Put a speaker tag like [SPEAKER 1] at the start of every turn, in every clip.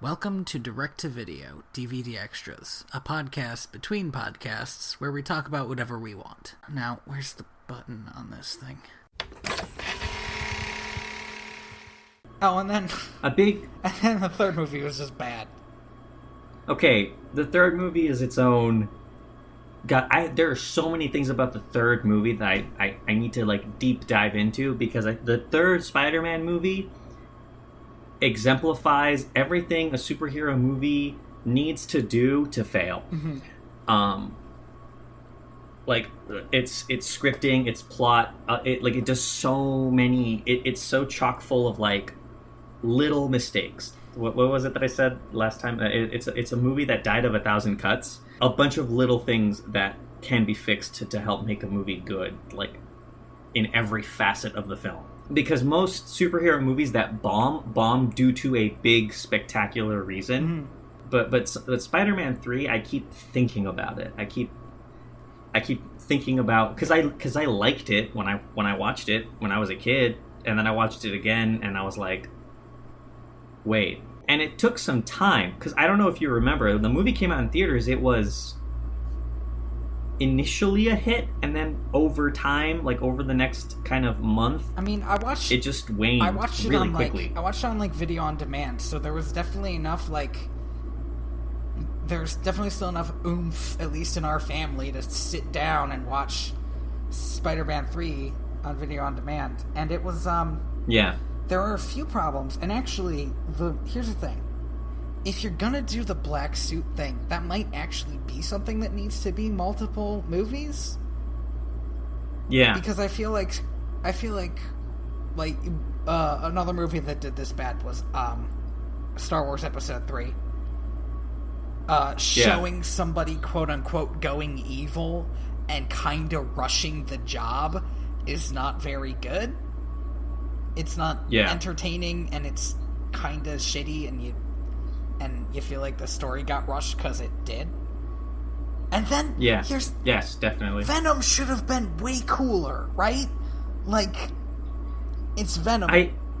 [SPEAKER 1] Welcome to Direct to Video, DVD Extras, a podcast between podcasts where we talk about whatever we want. Now, where's the button on this thing? Oh, and then and the third movie was just bad.
[SPEAKER 2] Okay, the third movie is its own. God, there are so many things about the third movie that I need to deep dive into, because the third Spider-Man movie exemplifies everything a superhero movie needs to do to fail.
[SPEAKER 1] Mm-hmm.
[SPEAKER 2] It's scripting, its plot, it does so many. It's so chock full of little mistakes. What was it that I said last time? It's a movie that died of 1,000 cuts. A bunch of little things that can be fixed to help make a movie good, in every facet of the film. Because most superhero movies that bomb due to a big, spectacular reason. Mm-hmm. But Spider-Man 3, I keep thinking about it. I keep thinking about, because I liked it when I watched it when I was a kid, and then I watched it again, and I was like, wait. And it took some time, because I don't know if you remember, the movie came out in theaters, it was initially a hit, and then over time, over the next kind of month,
[SPEAKER 1] it
[SPEAKER 2] just waned really quickly.
[SPEAKER 1] I watched it on video on demand, so there was definitely enough, there's definitely still enough oomph, at least in our family, to sit down and watch Spider-Man 3 on video on demand. And it was,
[SPEAKER 2] yeah.
[SPEAKER 1] There are a few problems, and actually, here's the thing. If you're gonna do the black suit thing, that might actually be something that needs to be multiple movies.
[SPEAKER 2] Yeah.
[SPEAKER 1] Because I feel like another movie that did this bad was Star Wars Episode 3. Showing somebody, quote-unquote, going evil and kind of rushing the job is not very good. It's not entertaining, and it's kind of shitty, and you feel like the story got rushed because it did. And then
[SPEAKER 2] yes, definitely.
[SPEAKER 1] Venom should have been way cooler, right? It's Venom,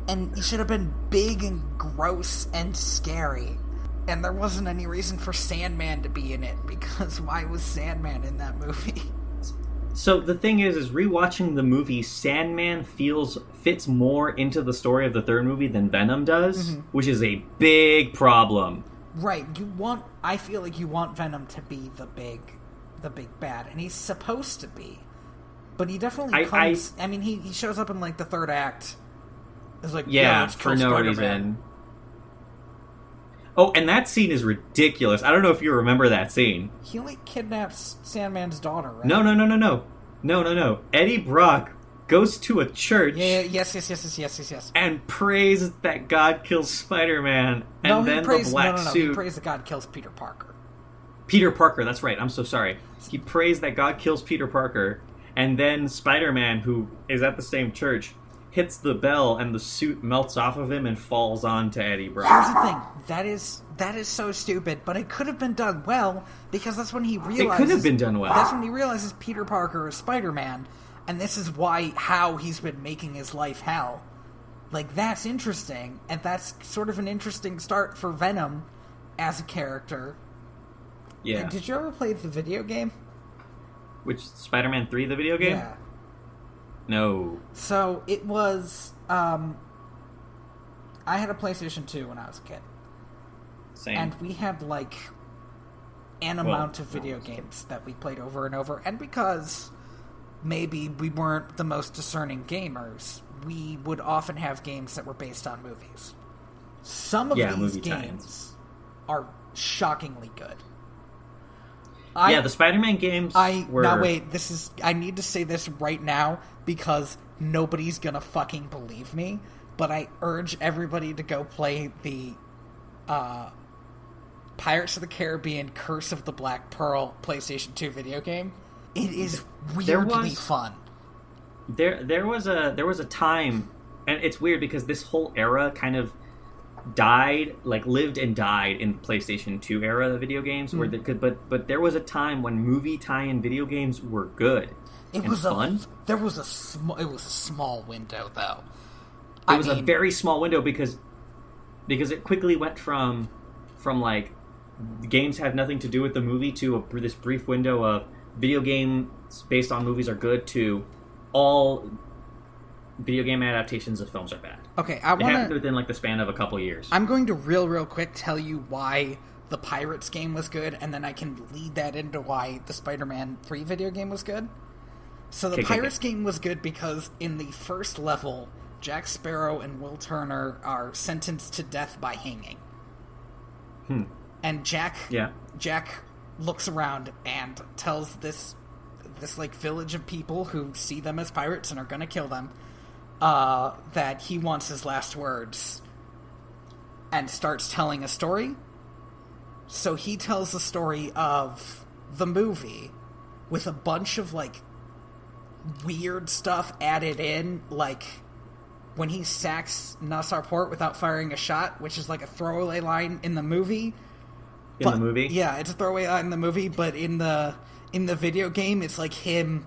[SPEAKER 1] and he should have been big and gross and scary. And there wasn't any reason for Sandman to be in it, because why was Sandman in that movie?
[SPEAKER 2] So the thing is rewatching the movie, Sandman fits more into the story of the third movie than Venom does, mm-hmm. which is a big problem.
[SPEAKER 1] Right. I feel like you want Venom to be the big bad, and he's supposed to be. But he definitely comes... he shows up in, the third act. It's
[SPEAKER 2] for no reason. Oh, and that scene is ridiculous. I don't know if you remember that scene.
[SPEAKER 1] He, kidnaps Sandman's daughter, right?
[SPEAKER 2] No. Eddie Brock goes to a church.
[SPEAKER 1] Yes.
[SPEAKER 2] And prays that God kills Spider-Man. And then the black suit...
[SPEAKER 1] He prays that God kills Peter Parker.
[SPEAKER 2] Peter Parker, that's right. I'm so sorry. He prays that God kills Peter Parker. And then Spider-Man, who is at the same church, hits the bell, and the suit melts off of him and falls onto Eddie Brock.
[SPEAKER 1] Here's the thing. That is so stupid, but it could have been done well, because that's when he realizes...
[SPEAKER 2] It could have been done well.
[SPEAKER 1] That's when he realizes Peter Parker is Spider-Man, and this is how he's been making his life hell. That's interesting, and that's sort of an interesting start for Venom as a character.
[SPEAKER 2] Yeah.
[SPEAKER 1] And did you ever play the video game?
[SPEAKER 2] Which, Spider-Man 3, the video game?
[SPEAKER 1] Yeah.
[SPEAKER 2] No.
[SPEAKER 1] So, it was, I had a PlayStation 2 when I was a kid.
[SPEAKER 2] Same.
[SPEAKER 1] And we had, an amount of video games that we played over and over. And because maybe we weren't the most discerning gamers, we would often have games that were based on movies. Some of these games are shockingly good.
[SPEAKER 2] The Spider-Man games were...
[SPEAKER 1] Now wait, I need to say this right now, because nobody's gonna fucking believe me, but I urge everybody to go play the Pirates of the Caribbean Curse of the Black Pearl PlayStation 2 video game. It is weirdly fun.
[SPEAKER 2] There was a time, and it's weird because this whole era kind of lived and died in the PlayStation 2 era of video games, where but there was a time when movie tie-in video games were good. It was fun.
[SPEAKER 1] It was a small window, though.
[SPEAKER 2] It was a very small window because it quickly went from from like games have nothing to do with the movie to this brief window of video games based on movies are good to all video game adaptations of films are bad.
[SPEAKER 1] Okay,
[SPEAKER 2] It happened within like the span of a couple years.
[SPEAKER 1] I'm going to real quick tell you why the Pirates game was good, and then I can lead that into why the Spider-Man 3 video game was good. So the Pirates game was good because in the first level, Jack Sparrow and Will Turner are sentenced to death by hanging. And Jack looks around and tells this like village of people who see them as pirates and are going to kill them that he wants his last words, and starts telling a story. So he tells the story of the movie with a bunch of like weird stuff added in, like when he sacks Nassau Port without firing a shot, which is like a throwaway line in the movie.
[SPEAKER 2] The movie?
[SPEAKER 1] Yeah, it's a throwaway line in the movie, but in the video game, it's like him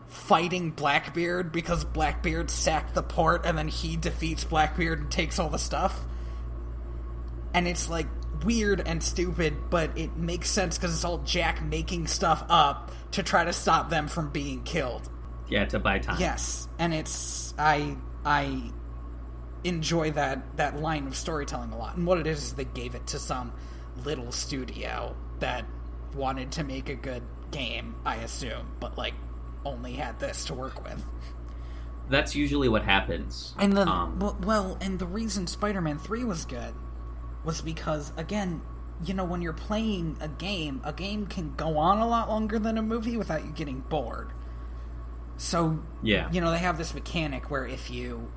[SPEAKER 1] fighting Blackbeard because Blackbeard sacked the port, and then he defeats Blackbeard and takes all the stuff. And it's like weird and stupid, but it makes sense because it's all Jack making stuff up to try to stop them from being killed.
[SPEAKER 2] Yeah, to buy time.
[SPEAKER 1] Yes, and it's I enjoy that line of storytelling a lot. And what it is they gave it to some little studio that wanted to make a good game, I assume, but like only had this to work with.
[SPEAKER 2] That's usually what happens.
[SPEAKER 1] And and the reason Spider-Man 3 was good was because, again, you know, when you're playing a game can go on a lot longer than a movie without you getting bored. So,
[SPEAKER 2] yeah,
[SPEAKER 1] you know, they have this mechanic where if you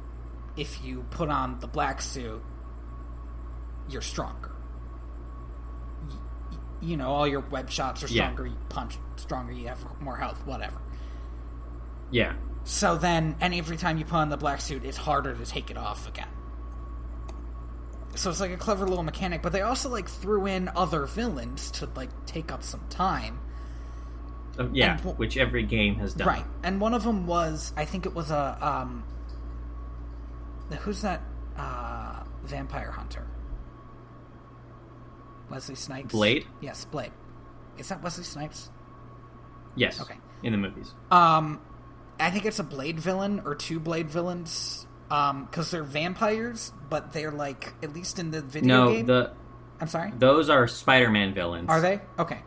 [SPEAKER 1] put on the black suit, you're stronger. You know, all your web shots are stronger, you punch stronger, you have more health, whatever.
[SPEAKER 2] Yeah.
[SPEAKER 1] So then, and every time you put on the black suit, it's harder to take it off again. So it's like a clever little mechanic, but they also like threw in other villains to like take up some time.
[SPEAKER 2] Which every game has done.
[SPEAKER 1] Right, and one of them was, I think it was who's that vampire hunter? Wesley Snipes?
[SPEAKER 2] Blade?
[SPEAKER 1] Yes, Blade. Is that Wesley Snipes?
[SPEAKER 2] Yes.
[SPEAKER 1] Okay.
[SPEAKER 2] In the movies.
[SPEAKER 1] I think it's a Blade villain or two Blade villains. Because they're vampires, but they're like, at least in the video game. I'm sorry?
[SPEAKER 2] Those are Spider-Man villains.
[SPEAKER 1] Are they? Okay.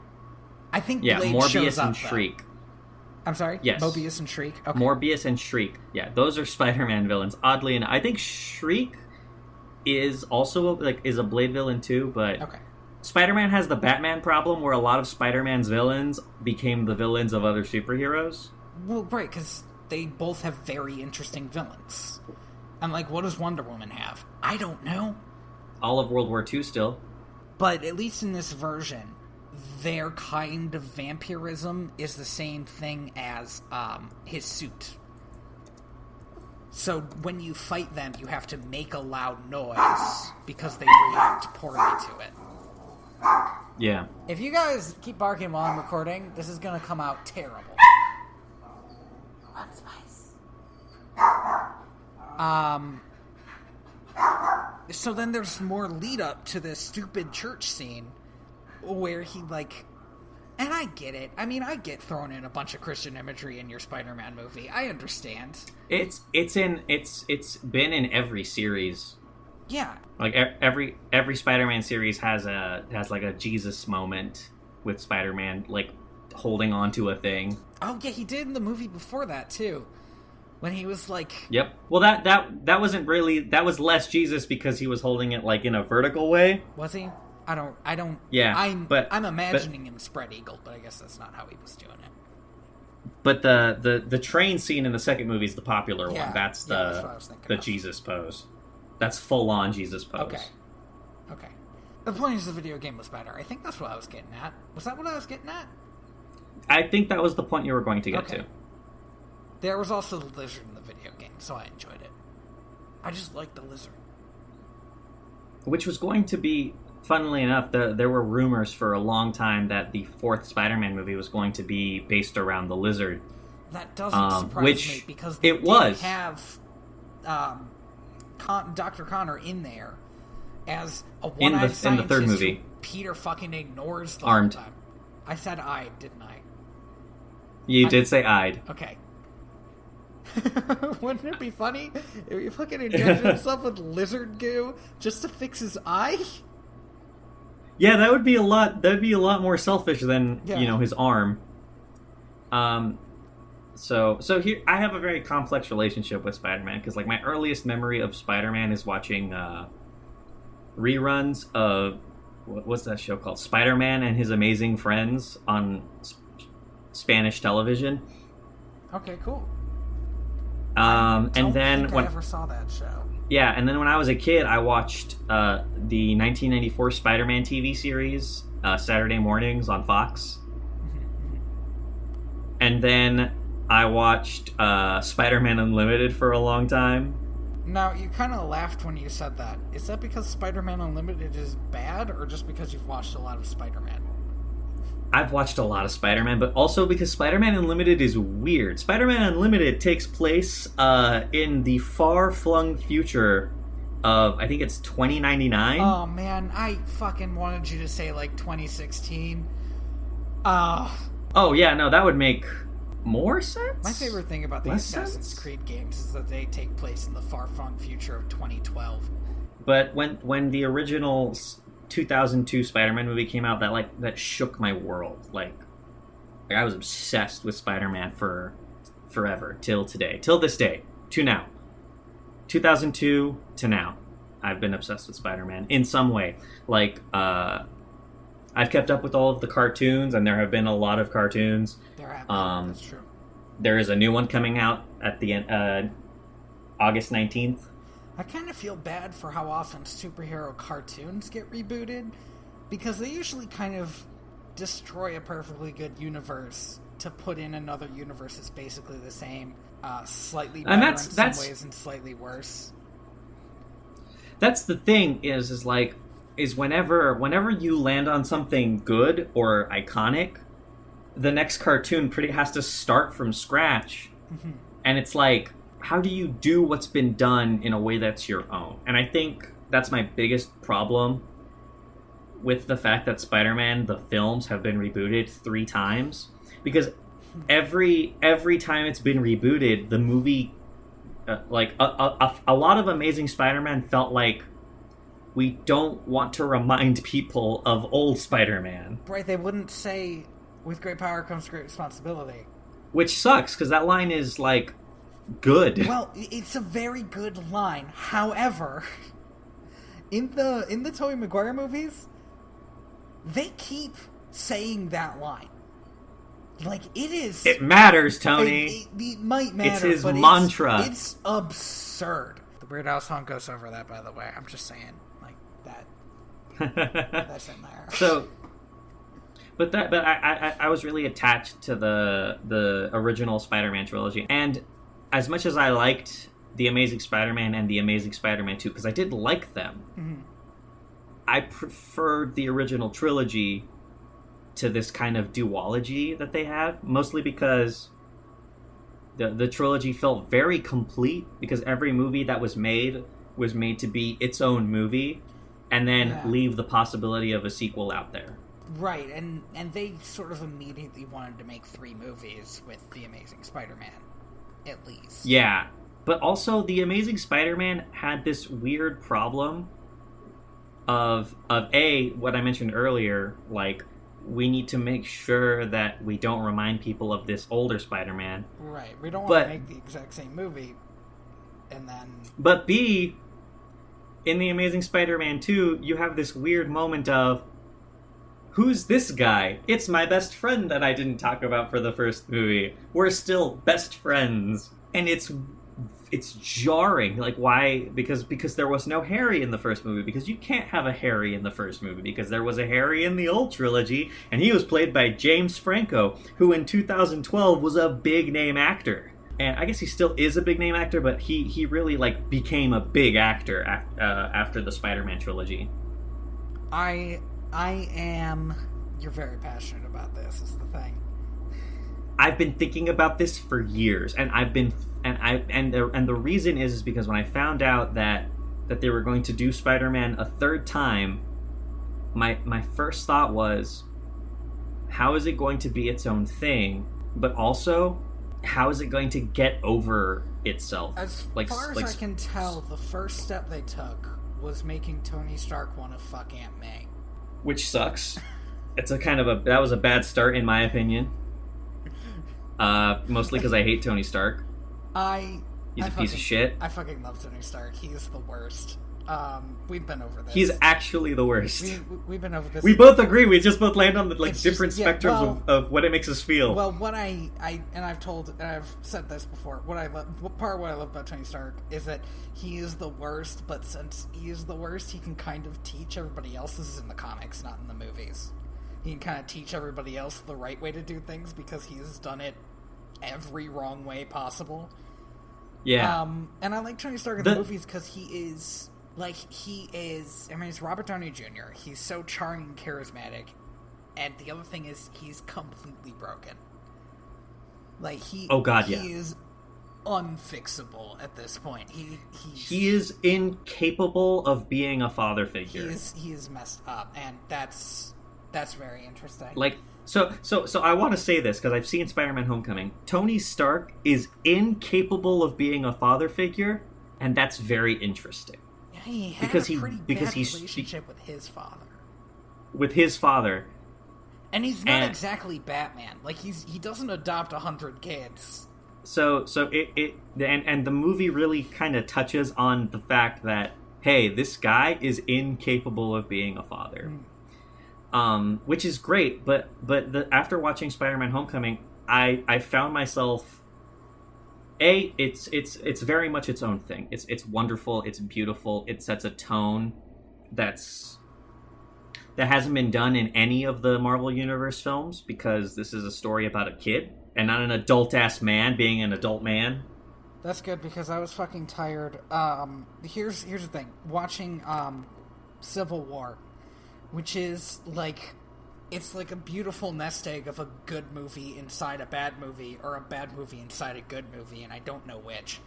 [SPEAKER 1] I think Blade
[SPEAKER 2] Morbius
[SPEAKER 1] shows up,
[SPEAKER 2] and Shriek.
[SPEAKER 1] I'm sorry?
[SPEAKER 2] Yes.
[SPEAKER 1] Mobius and Shriek? Okay.
[SPEAKER 2] Morbius and Shriek. Yeah, those are Spider-Man villains. Oddly enough, I think Shriek is also is a Blade villain too, but
[SPEAKER 1] okay.
[SPEAKER 2] Spider-Man has the Batman problem where a lot of Spider-Man's villains became the villains of other superheroes.
[SPEAKER 1] Well, right, because they both have very interesting villains. And, like, what does Wonder Woman have? I don't know.
[SPEAKER 2] All of World War II still.
[SPEAKER 1] But at least in this version, their kind of vampirism is the same thing as his suit. So when you fight them, you have to make a loud noise because they react poorly to it.
[SPEAKER 2] Yeah.
[SPEAKER 1] If you guys keep barking while I'm recording, this is going to come out terrible. One spice. So then there's more lead up to this stupid church scene where he like, and I get it. I mean, I get thrown in a bunch of Christian imagery in your Spider-Man movie. I understand.
[SPEAKER 2] It's been in every series.
[SPEAKER 1] Yeah.
[SPEAKER 2] Like every Spider-Man series has like a Jesus moment with Spider-Man like holding on to a thing.
[SPEAKER 1] Oh yeah, he did in the movie before that too. When he was like...
[SPEAKER 2] Yep. Well, that wasn't really... That was less Jesus because he was holding it, like, in a vertical way.
[SPEAKER 1] Was he? I don't...
[SPEAKER 2] Yeah,
[SPEAKER 1] I'm imagining him spread eagled, but I guess that's not how he was doing it.
[SPEAKER 2] But the train scene in the second movie is the popular one. That's
[SPEAKER 1] that's what I was thinking
[SPEAKER 2] the
[SPEAKER 1] of.
[SPEAKER 2] Jesus pose. That's full-on Jesus pose.
[SPEAKER 1] Okay. The point is the video game was better. I think that's what I was getting at. Was that what I was getting at?
[SPEAKER 2] I think that was the point you were going to get to.
[SPEAKER 1] There was also the lizard in the video game, so I enjoyed it. I just liked the lizard.
[SPEAKER 2] Which was going to be, funnily enough, there were rumors for a long time that the fourth Spider-Man movie was going to be based around the lizard.
[SPEAKER 1] That doesn't surprise me, because they have Dr. Connor in there as a one-eyed scientist
[SPEAKER 2] in the third movie.
[SPEAKER 1] who Peter fucking ignores the
[SPEAKER 2] Armed.
[SPEAKER 1] whole time. I said eyed, didn't I?
[SPEAKER 2] You did say eyed.
[SPEAKER 1] Okay. Wouldn't it be funny if he fucking injected himself with lizard goo just to fix his eye?
[SPEAKER 2] Yeah, that would be a lot. That would be a lot more selfish than his arm. So here I have a very complex relationship with Spider-Man because like my earliest memory of Spider-Man is watching reruns of what's that show called? Spider-Man and His Amazing Friends on Spanish television.
[SPEAKER 1] Okay, cool.
[SPEAKER 2] And then
[SPEAKER 1] I ever saw that show.
[SPEAKER 2] Yeah, and then when I was a kid, I watched the 1994 Spider-Man TV series Saturday mornings on Fox. And then I watched Spider-Man Unlimited for a long time.
[SPEAKER 1] Now, you kind of laughed when you said that. Is that because Spider-Man Unlimited is bad, or just because you've watched a lot of Spider-Man?
[SPEAKER 2] I've watched a lot of Spider-Man, but also because Spider-Man Unlimited is weird. Spider-Man Unlimited takes place in the far-flung future of, I think it's 2099.
[SPEAKER 1] Oh, man, I fucking wanted you to say, like, 2016.
[SPEAKER 2] Oh, yeah, no, that would make more sense?
[SPEAKER 1] My favorite thing about the Assassin's Creed games is that they take place in the far-flung future of 2012.
[SPEAKER 2] But when the original 2002 Spider-Man movie came out, that shook my world. Like I was obsessed with Spider-Man for forever, till this day, to now. 2002 to now, I've been obsessed with Spider-Man in some way. Like I've kept up with all of the cartoons, and there have been a lot of cartoons.
[SPEAKER 1] There have been, that's true.
[SPEAKER 2] There is a new one coming out at the end, August 19th.
[SPEAKER 1] I kind of feel bad for how often superhero cartoons get rebooted, because they usually kind of destroy a perfectly good universe to put in another universe that's basically the same, slightly better in some ways and slightly worse.
[SPEAKER 2] That's the thing is whenever you land on something good or iconic, the next cartoon pretty has to start from scratch. Mm-hmm. And it's like, how do you do what's been done in a way that's your own? And I think that's my biggest problem with the fact that Spider-Man, the films, have been rebooted 3 times. Because every time it's been rebooted, the movie, a lot of Amazing Spider-Man felt like we don't want to remind people of old Spider-Man.
[SPEAKER 1] Right, they wouldn't say, with great power comes great responsibility.
[SPEAKER 2] Which sucks, because that line is, like, good.
[SPEAKER 1] Well, it's a very good line. However, in the Tobey Maguire movies, they keep saying that line. Like, it is...
[SPEAKER 2] It matters, Tony.
[SPEAKER 1] It might matter,
[SPEAKER 2] it's his
[SPEAKER 1] but
[SPEAKER 2] mantra.
[SPEAKER 1] It's absurd. The Weird Al song goes over that, by the way. I'm just saying, like, that. That's in there.
[SPEAKER 2] So... But I was really attached to the original Spider-Man trilogy. And as much as I liked The Amazing Spider-Man and The Amazing Spider-Man 2, because I did like them, mm-hmm. I preferred the original trilogy to this kind of duology that they have, mostly because the trilogy felt very complete, because every movie that was made to be its own movie, and then leave the possibility of a sequel out there.
[SPEAKER 1] Right, and they sort of immediately wanted to make 3 movies with The Amazing Spider-Man, at least.
[SPEAKER 2] Yeah, but also The Amazing Spider-Man had this weird problem of what I mentioned earlier, like, we need to make sure that we don't remind people of this older Spider-Man.
[SPEAKER 1] Right, we don't want to make the exact same movie, and then...
[SPEAKER 2] But B, in The Amazing Spider-Man 2, you have this weird moment of, who's this guy? It's my best friend that I didn't talk about for the first movie. We're still best friends. And it's jarring. Like, why? Because there was no Harry in the first movie. Because you can't have a Harry in the first movie. Because there was a Harry in the old trilogy. And he was played by James Franco, who in 2012 was a big-name actor. And I guess he still is a big-name actor, but he really, like, became a big actor after the Spider-Man trilogy.
[SPEAKER 1] You're very passionate about this, is the thing.
[SPEAKER 2] I've been thinking about this for years, and the reason is because when I found out that they were going to do Spider-Man a third time, my first thought was, how is it going to be its own thing? But also, how is it going to get over itself?
[SPEAKER 1] As far as I can tell, the first step they took was making Tony Stark want to fuck Aunt May.
[SPEAKER 2] Which sucks. That was a bad start in my opinion. Mostly because I hate Tony Stark. He's a piece of shit.
[SPEAKER 1] I fucking love Tony Stark. He is the worst. We've been over this.
[SPEAKER 2] He's actually the worst.
[SPEAKER 1] We've been over this.
[SPEAKER 2] We both agree. We just both land on the different spectrums of what it makes us feel.
[SPEAKER 1] Well, what I've said this before. What I love about Tony Stark is that he is the worst. But since he is the worst, he can kind of teach everybody else. This is in the comics, not in the movies. He can kind of teach everybody else the right way to do things because he's done it every wrong way possible.
[SPEAKER 2] Yeah.
[SPEAKER 1] And I like Tony Stark in the movies because he is. I mean, it's Robert Downey Jr. He's so charming and charismatic. And the other thing is, he's completely broken. He is unfixable at this point. He is
[SPEAKER 2] incapable of being a father figure.
[SPEAKER 1] He is messed up, and that's very interesting.
[SPEAKER 2] So I want to say this, because I've seen Spider-Man Homecoming. Tony Stark is incapable of being a father figure, and that's very interesting.
[SPEAKER 1] He had a pretty bad relationship with his father.
[SPEAKER 2] With his father.
[SPEAKER 1] And he's not exactly Batman. He doesn't adopt 100 kids.
[SPEAKER 2] So the movie really kind of touches on the fact that, hey, this guy is incapable of being a father. Which is great, but after watching Spider-Man Homecoming, I found myself... It's very much its own thing. It's wonderful. It's beautiful. It sets a tone that hasn't been done in any of the Marvel Universe films, because this is a story about a kid and not an adult-ass man being an adult man.
[SPEAKER 1] That's good, because I was fucking tired. Here's the thing. Watching Civil War, which is it's like a beautiful nest egg of a good movie inside a bad movie, or a bad movie inside a good movie, and I don't know which.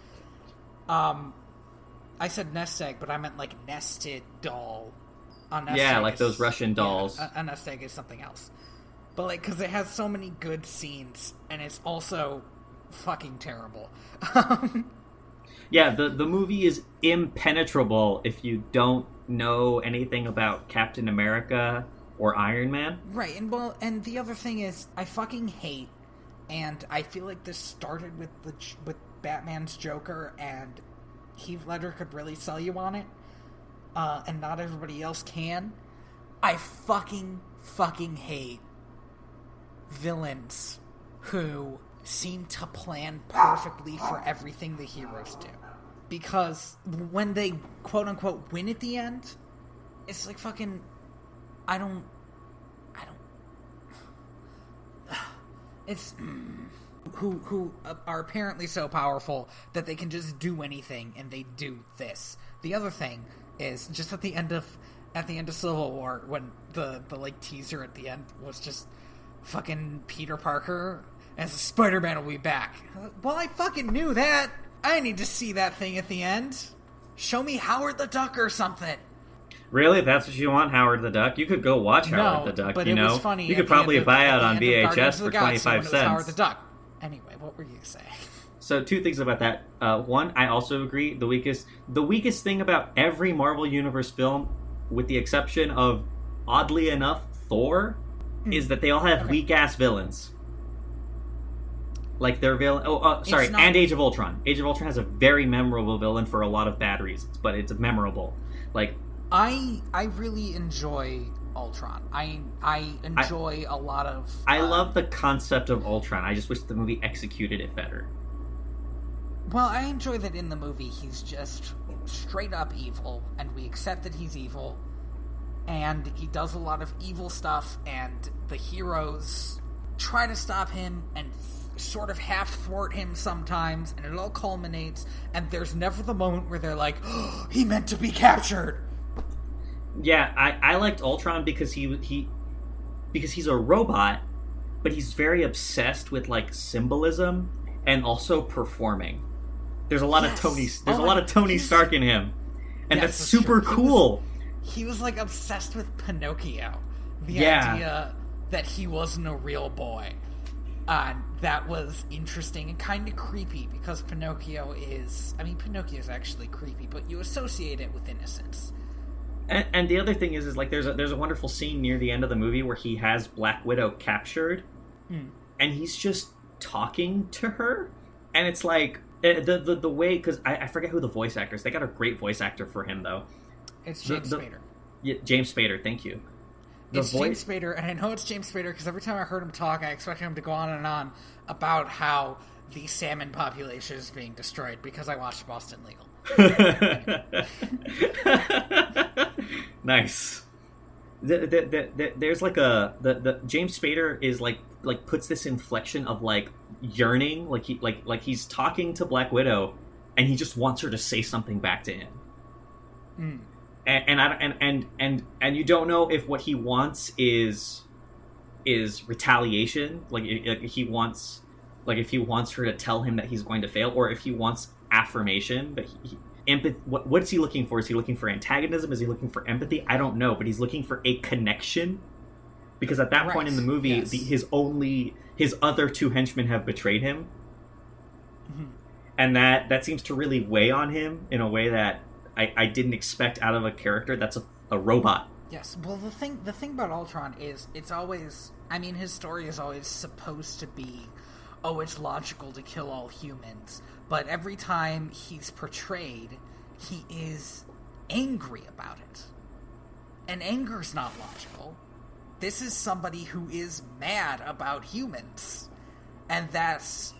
[SPEAKER 1] I said nest egg, but I meant nested doll.
[SPEAKER 2] Those Russian dolls.
[SPEAKER 1] Yeah, a nest egg is something else. But because it has so many good scenes, and it's also fucking terrible.
[SPEAKER 2] Yeah, the movie is impenetrable if you don't know anything about Captain America or Iron Man.
[SPEAKER 1] Right, and the other thing is, I fucking hate, and I feel like this started with Batman's Joker, and Heath Ledger could really sell you on it, and not everybody else can. I fucking hate villains who seem to plan perfectly for everything the heroes do. Because when they quote-unquote win at the end, it's fucking... I don't... It's... Who are apparently so powerful that they can just do anything, and they do this. The other thing is, just at the end of Civil War, when the teaser at the end was just fucking Peter Parker as Spider-Man will be back. Well, I fucking knew that. I need to see that thing at the end. Show me Howard the Duck or something.
[SPEAKER 2] Really? That's what you want, Howard the Duck? You could go watch Howard the Duck,
[SPEAKER 1] but
[SPEAKER 2] you know?
[SPEAKER 1] Was funny
[SPEAKER 2] you could probably buy out on VHS for 25 cents.
[SPEAKER 1] Howard the Duck. Anyway, what were you saying?
[SPEAKER 2] So, two things about that. One, I also agree, the weakest thing about every Marvel Universe film, with the exception of, oddly enough, Thor, is that they all have weak-ass villains. Like their villain... and Age of Ultron. Age of Ultron has a very memorable villain for a lot of bad reasons, but it's memorable.
[SPEAKER 1] I really enjoy Ultron. I enjoy a lot of...
[SPEAKER 2] I love the concept of Ultron. I just wish the movie executed it better.
[SPEAKER 1] Well, I enjoy that in the movie he's just straight up evil, and we accept that he's evil, and he does a lot of evil stuff, and the heroes try to stop him and sort of half thwart him sometimes, and it all culminates, and there's never the moment where they're like, oh, he meant to be captured.
[SPEAKER 2] Yeah, I liked Ultron because because he's a robot, but he's very obsessed with symbolism and also performing. There's a lot of Tony Stark in him, and that's super cool.
[SPEAKER 1] he was like obsessed with Pinocchio. The idea that he wasn't a real boy. That was interesting and kind of creepy because Pinocchio is actually creepy, but you associate it with innocence.
[SPEAKER 2] And the other thing is like there's a wonderful scene near the end of the movie where he has Black Widow captured, and he's just talking to her, and it's like the way, because I forget who the voice actor is. They got a great voice actor for him though.
[SPEAKER 1] It's James Spader.
[SPEAKER 2] Yeah, James Spader. Thank you.
[SPEAKER 1] James Spader, and I know it's James Spader because every time I heard him talk, I expected him to go on and on about how the salmon population is being destroyed because I watched Boston Legal.
[SPEAKER 2] Nice. There's like the James Spader is like puts this inflection of like yearning, like he's talking to Black Widow, and he just wants her to say something back to him. And you don't know if what he wants is retaliation, like he wants, like if he wants her to tell him that he's going to fail, or if he wants affirmation. But what is he looking for? Is he looking for antagonism? Is he looking for empathy? I don't know, but he's looking for a connection, because at that point in the movie, his other two henchmen have betrayed him, and that seems to really weigh on him in a way that I didn't expect out of a character that's a robot.
[SPEAKER 1] Yes, well, the thing about Ultron is it's always, his story is always supposed to be, it's logical to kill all humans, but every time he's portrayed, he is angry about it. And anger's not logical. This is somebody who is mad about humans. And that's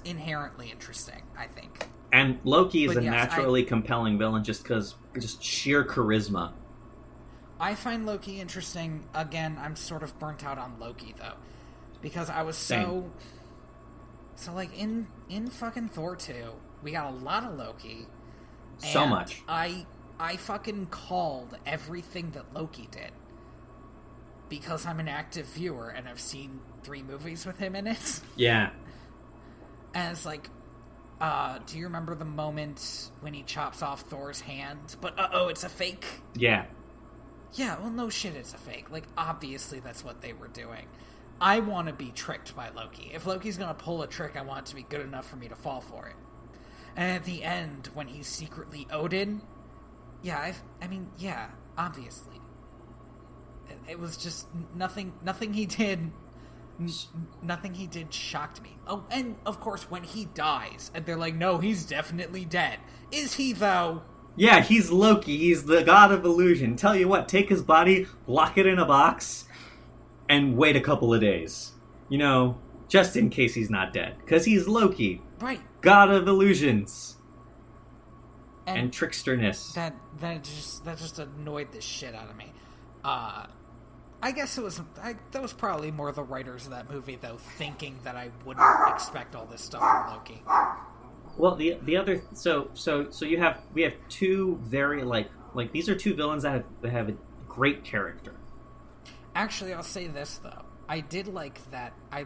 [SPEAKER 1] inherently interesting, I think.
[SPEAKER 2] And Loki is naturally compelling villain just sheer charisma.
[SPEAKER 1] I find Loki interesting. Again, I'm sort of burnt out on Loki, though. Because I was so like, in fucking Thor 2, we got a lot of Loki.
[SPEAKER 2] So much.
[SPEAKER 1] I fucking called everything that Loki did. Because I'm an active viewer, and I've seen 3 movies with him in it.
[SPEAKER 2] Yeah.
[SPEAKER 1] And it's like, do you remember the moment when he chops off Thor's hand? But, it's a fake?
[SPEAKER 2] Yeah.
[SPEAKER 1] Yeah, well, no shit, it's a fake. Like, obviously that's what they were doing. I want to be tricked by Loki. If Loki's going to pull a trick, I want it to be good enough for me to fall for it. And at the end, when he's secretly Odin, obviously. It was just nothing he did... Nothing he did shocked me. Oh, and of course, when he dies, and they're like, no, he's definitely dead. Is he, though?
[SPEAKER 2] Yeah, he's Loki. He's the god of illusion. Tell you what, take his body, lock it in a box, and wait a couple of days. You know, just in case he's not dead. Because he's Loki.
[SPEAKER 1] Right.
[SPEAKER 2] God of illusions. And tricksterness.
[SPEAKER 1] That just annoyed the shit out of me. I guess that was probably more the writers of that movie, though, thinking that I wouldn't expect all this stuff from Loki.
[SPEAKER 2] Well, the other so we have two very like these are two villains that have a great character.
[SPEAKER 1] Actually, I'll say this though, I did like that. I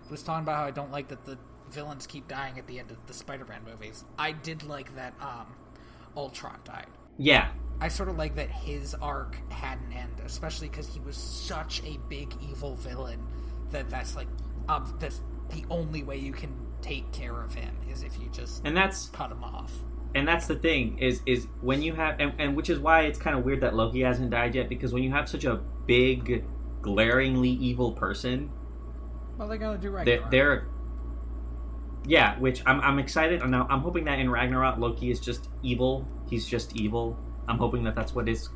[SPEAKER 1] was talking about how I don't like that the villains keep dying at the end of the Spider-Man movies. I did like that Ultron died.
[SPEAKER 2] Yeah.
[SPEAKER 1] I sort of like that his arc had an end, especially because he was such a big evil villain that's that's the only way you can take care of him is if you just cut him off.
[SPEAKER 2] And that's the thing is when you have and which is why it's kind of weird that Loki hasn't died yet, because when you have such a big, glaringly evil person,
[SPEAKER 1] well, they gotta do Ragnarok.
[SPEAKER 2] They're which I'm excited. Now I'm hoping that in Ragnarok Loki is just evil. He's just evil. I'm hoping that that's what is,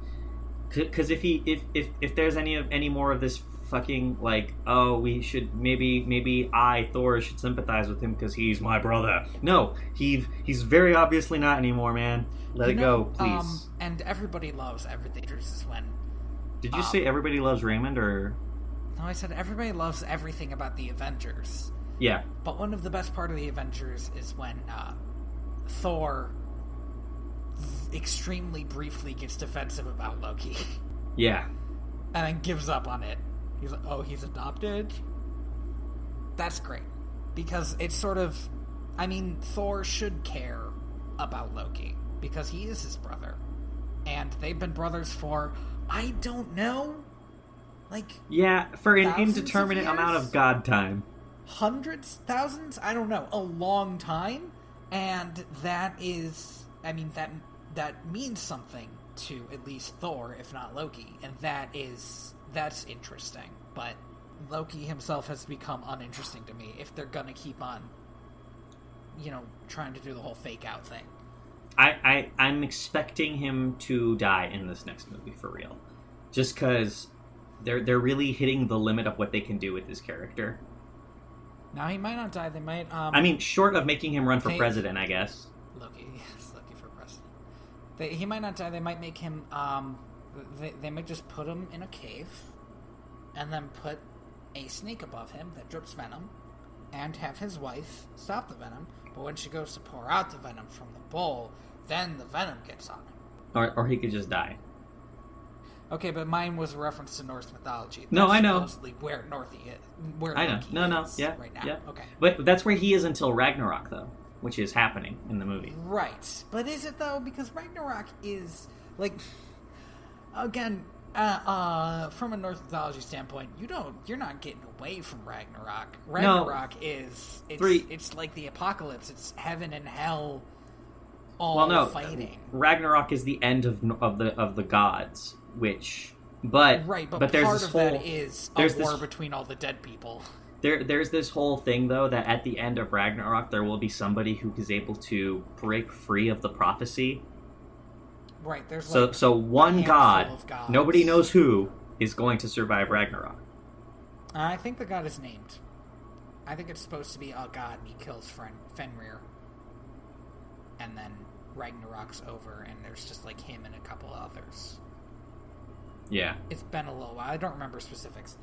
[SPEAKER 2] because if there's any more of this fucking like, oh, we should maybe Thor should sympathize with him because he's my brother. No, he's very obviously not anymore, man. Let it go, please.
[SPEAKER 1] And everybody loves everything. Is when.
[SPEAKER 2] Did you say everybody loves Raymond or?
[SPEAKER 1] No, I said everybody loves everything about the Avengers.
[SPEAKER 2] Yeah.
[SPEAKER 1] But one of the best part of the Avengers is when Thor extremely briefly gets defensive about Loki.
[SPEAKER 2] Yeah.
[SPEAKER 1] And then gives up on it. He's like, oh, he's adopted? That's great. Because it's sort of... Thor should care about Loki. Because he is his brother. and they've been brothers for, I don't know, like...
[SPEAKER 2] Yeah, for an indeterminate amount of god time.
[SPEAKER 1] Hundreds, thousands, I don't know, a long time, and that is, I mean, that means something to at least Thor, if not Loki, and that's interesting, but Loki himself has become uninteresting to me if they're gonna keep on, trying to do the whole fake out thing.
[SPEAKER 2] I'm expecting him to die in this next movie, for real. Just because they're really hitting the limit of what they can do with this character.
[SPEAKER 1] Now, he might not die, they might...
[SPEAKER 2] I mean, short of making him run for president, I guess.
[SPEAKER 1] Loki for president. He might not die, they might make him... They might just put him in a cave, and then put a snake above him that drips venom, and have his wife stop the venom, but when she goes to pour out the venom from the bowl, then the venom gets on him.
[SPEAKER 2] Or he could just die.
[SPEAKER 1] Okay, but mine was a reference to Norse mythology. That's
[SPEAKER 2] no, I know.
[SPEAKER 1] Supposedly where Loki
[SPEAKER 2] is yeah,
[SPEAKER 1] right now.
[SPEAKER 2] Yeah.
[SPEAKER 1] Okay.
[SPEAKER 2] But that's where he is until Ragnarok, though, which is happening in the movie.
[SPEAKER 1] Right. But is it, though? Because Ragnarok is, like... Again, from a Norse mythology standpoint, you're not getting away from Ragnarok. Ragnarok it's like the apocalypse. It's heaven and hell all fighting.
[SPEAKER 2] Ragnarok is the end of the gods, but there's
[SPEAKER 1] part
[SPEAKER 2] this
[SPEAKER 1] of
[SPEAKER 2] whole,
[SPEAKER 1] that is a war between all the dead people.
[SPEAKER 2] There's this whole thing, though, that at the end of Ragnarok there will be somebody who is able to break free of the prophecy.
[SPEAKER 1] Right, there's
[SPEAKER 2] so one god, nobody knows who, is going to survive Ragnarok.
[SPEAKER 1] I think the god is named. I think it's supposed to be a god, and he kills Fenrir. And then Ragnarok's over, and there's just like him and a couple others.
[SPEAKER 2] Yeah.
[SPEAKER 1] It's been a little while. I don't remember specifics.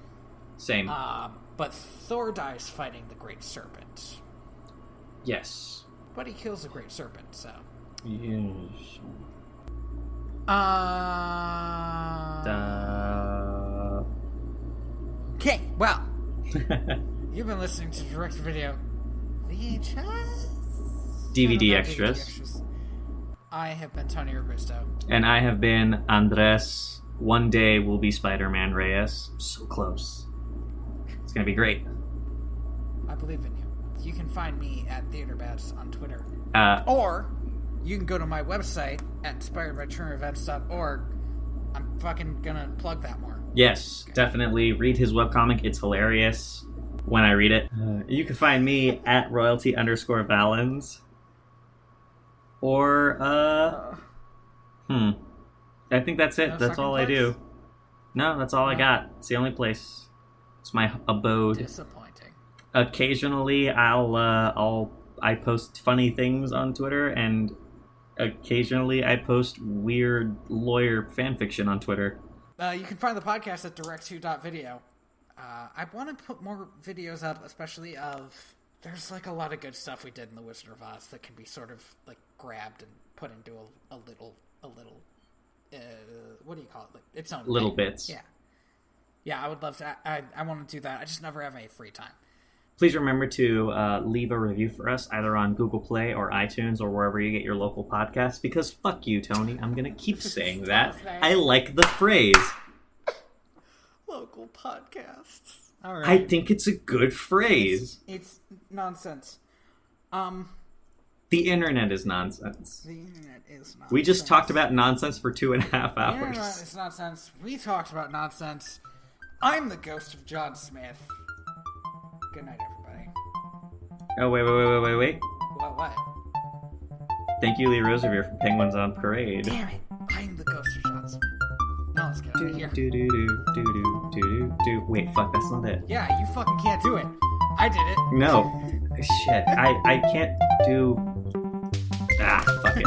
[SPEAKER 2] Same.
[SPEAKER 1] But Thor dies fighting the Great Serpent.
[SPEAKER 2] Yes.
[SPEAKER 1] But he kills the Great Serpent, so...
[SPEAKER 2] Yes.
[SPEAKER 1] Okay, well, you've been listening to Direct Video VHS
[SPEAKER 2] DVD extras.
[SPEAKER 1] I have been Tony Robusto.
[SPEAKER 2] And I have been Andres. One day we'll be Spider-Man Reyes. So close. It's gonna be great.
[SPEAKER 1] I believe in you. You can find me at TheaterBats on Twitter. Or you can go to my website at inspiredbyturnerevents.org. I'm fucking gonna plug that more.
[SPEAKER 2] Yes, okay. Definitely read his webcomic. It's hilarious when I read it. You can find me at royalty_valens. Or, I think that's it. That's all I do. No, that's all I got. It's the only place. It's my abode.
[SPEAKER 1] Disappointing.
[SPEAKER 2] Occasionally, I post funny things on Twitter, and occasionally I post weird lawyer fanfiction on Twitter.
[SPEAKER 1] You can find the podcast at direct2.video. I want to put more videos up, especially of... There's like a lot of good stuff we did in The Wizard of Oz that can be sort of like grabbed and put into a little what do you call it? Like its own
[SPEAKER 2] little
[SPEAKER 1] thing.
[SPEAKER 2] Bits.
[SPEAKER 1] Yeah, I would love to. I want to do that. I just never have any free time.
[SPEAKER 2] Please remember to leave a review for us either on Google Play or iTunes or wherever you get your local podcasts, because fuck you, Tony. I'm going to keep saying that. I like the phrase.
[SPEAKER 1] Local podcasts. All right.
[SPEAKER 2] I think it's a good phrase.
[SPEAKER 1] It's nonsense.
[SPEAKER 2] The internet is nonsense.
[SPEAKER 1] The internet is nonsense.
[SPEAKER 2] We just talked about nonsense for 2.5 hours.
[SPEAKER 1] The internet is nonsense. We talked about nonsense. I'm the ghost of John Smith. Good night, everybody.
[SPEAKER 2] Oh, wait.
[SPEAKER 1] What?
[SPEAKER 2] Thank you, Lee Roosevelt, for Penguins on Parade.
[SPEAKER 1] Damn it. I'm the ghost of John Smith. No, let's get out of here.
[SPEAKER 2] Wait, fuck, that's not it.
[SPEAKER 1] Yeah, you fucking can't do it. I did it.
[SPEAKER 2] No. Shit. I can't do... fuck it.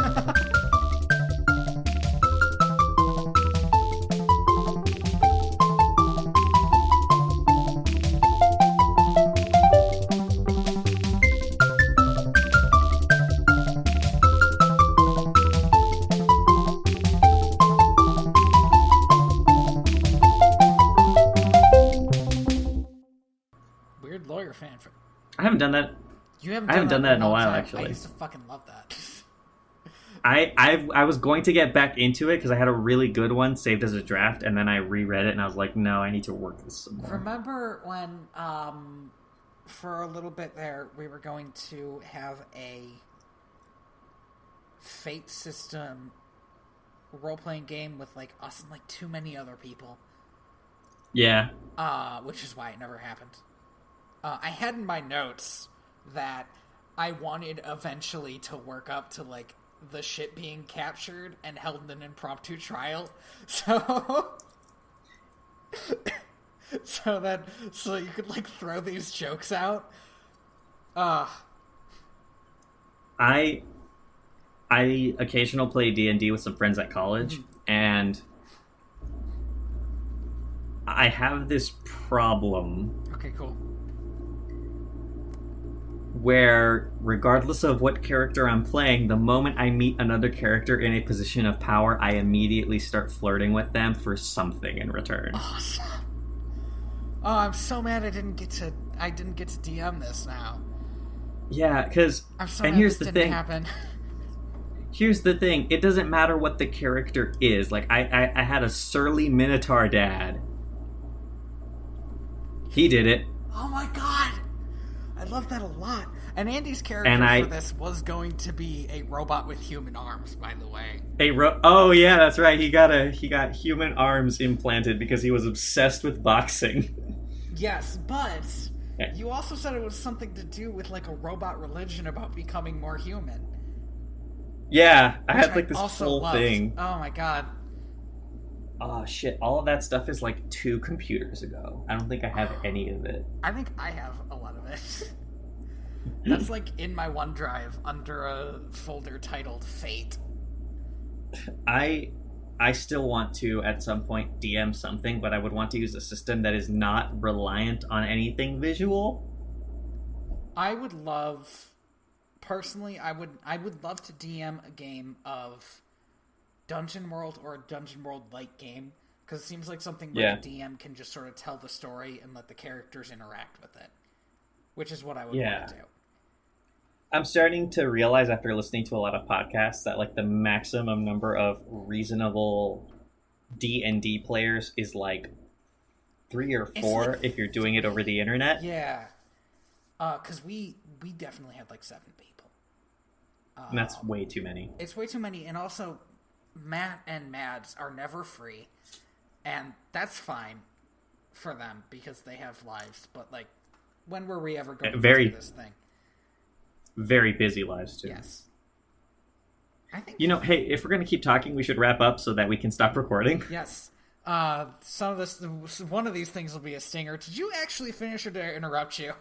[SPEAKER 1] Lawyer fanfic.
[SPEAKER 2] I haven't done that.
[SPEAKER 1] You haven't.
[SPEAKER 2] I haven't done that in a while,
[SPEAKER 1] time.
[SPEAKER 2] actually.
[SPEAKER 1] I used to fucking love that.
[SPEAKER 2] I was going to get back into it because I had a really good one saved as a draft, and then I reread it and I was like, no, I need to work this some more.
[SPEAKER 1] Remember when for a little bit there we were going to have a Fate system role-playing game with like us and like too many other people?
[SPEAKER 2] Yeah.
[SPEAKER 1] Which is why it never happened. I had in my notes that I wanted eventually to work up to like the shit being captured and held in an impromptu trial. So so you could like throw these jokes out.
[SPEAKER 2] I occasionally play D&D with some friends at college, and I have this problem.
[SPEAKER 1] Okay, cool.
[SPEAKER 2] Where, regardless of what character I'm playing, the moment I meet another character in a position of power, I immediately start flirting with them for something in return.
[SPEAKER 1] Awesome. Oh, I'm so mad I didn't get to DM this now.
[SPEAKER 2] Yeah, because...
[SPEAKER 1] I'm so mad this didn't happen.
[SPEAKER 2] Here's the thing. It doesn't matter what the character is. Like, I had a surly Minotaur dad. He did it.
[SPEAKER 1] Oh my god! I love that a lot. And Andy's character for this was going to be a robot with human arms, by the way.
[SPEAKER 2] Oh yeah, that's right. He got human arms implanted because he was obsessed with boxing.
[SPEAKER 1] Yes, but you also said it was something to do with like a robot religion about becoming more human.
[SPEAKER 2] Yeah, I had like this whole thing.
[SPEAKER 1] Oh my god.
[SPEAKER 2] Oh shit, all of that stuff is like 2 computers ago. I don't think I have any of it.
[SPEAKER 1] I think I have a lot of it. That's like in my OneDrive under a folder titled Fate.
[SPEAKER 2] I still want to at some point DM something, but I would want to use a system that is not reliant on anything visual.
[SPEAKER 1] I would love... Personally, I would love to DM a game of Dungeon World or a Dungeon World-like game, because it seems like something where the DM can just sort of tell the story and let the characters interact with it, which is what I would want to do.
[SPEAKER 2] I'm starting to realize after listening to a lot of podcasts that like the maximum number of reasonable D&D players is like 3 or 4 like, if you're doing it over the internet.
[SPEAKER 1] Yeah. Because we definitely had like 7 people.
[SPEAKER 2] And that's way too many.
[SPEAKER 1] It's way too many, and also Matt and Mads are never free, and that's fine for them because they have lives, but like, when were we ever going to do this thing?
[SPEAKER 2] Very busy lives too.
[SPEAKER 1] Yes. I think
[SPEAKER 2] hey, if we're going to keep talking, we should wrap up so that we can stop recording.
[SPEAKER 1] Yes. One of these things will be a stinger. Did you actually finish, or did I interrupt you?